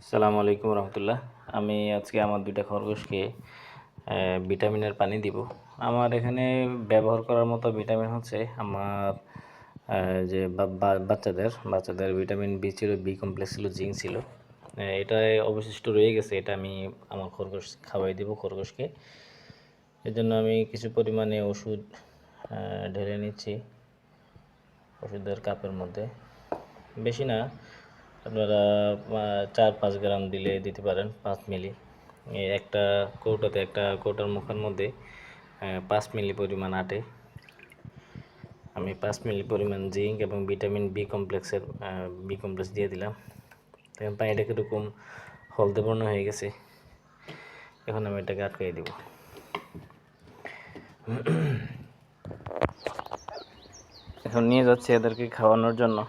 আসসালামু আলাইকুম রহমতুল্লাহ। আমি আজকে আমার দুইটা খরগোশকে ভিটামিনের পানি দিব। আমার এখানে ব্যবহার করার মতো ভিটামিন হচ্ছে আমার যে বাচ্চাদের ভিটামিন বি ছিল, বি কমপ্লেক্স ছিল, জিঙ্ক ছিল। এটা অবশিষ্ট রয়ে গেছে, এটা আমি আমার খরগোশ খাওয়াই দিব খরগোশকে। এর জন্য আমি কিছু পরিমাণে ওষুধ ঢেলে নিচ্ছি ওষুধের কাপের মধ্যে, বেশি না। আপনারা 4-5 গ্রাম দিতে পারেন, 5 মিলি। এই একটা কৌটার মুখের মধ্যে 5 মিলি পরিমাণ আটে। আমি 5 মিলি পরিমাণ জিঙ্ক এবং ভিটামিন বি কমপ্লেক্স দিয়ে দিলাম। এখন পানিটা কীরকম হলদে বর্ণ হয়ে গেছে। এখন আমি এটাকে আটকাই দিব। এখন নিয়ে যাচ্ছি এদেরকে খাওয়ানোর জন্য।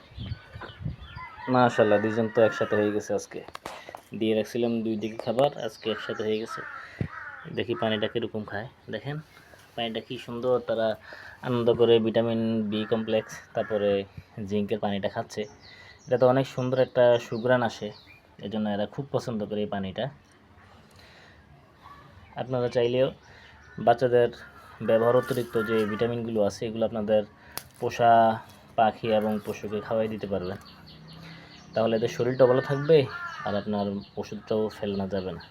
মাশাআল্লাহ, দুইজন তো একসাথে হয়ে গেছে। আজকে দিয়ে রাখছিলাম দুই দিকে খাবার, আজকে একসাথে হয়ে গেছে। দেখি পানিটা কীরকম খায়। দেখেন পানিটা কি সুন্দর, তারা আনন্দ করে ভিটামিন বি কমপ্লেক্স তারপরে জিঙ্কের পানিটা খাচ্ছে। এটা তো অনেক সুন্দর একটা সুঘ্রাণ আসে, এজন্য এরা খুব পছন্দ করে এই পানিটা। আপনারা চাইলেও বাচ্চাদের ব্যবহার অতিরিক্ত যে ভিটামিনগুলো আছে এগুলো আপনাদের পোষা পাখি এবং পশুকে খাওয়াই দিতে পারবেন। তাহলে এদের শরীরটা ভালো থাকবে আর আপনার ওষুধটাও ফেলানো যাবে না।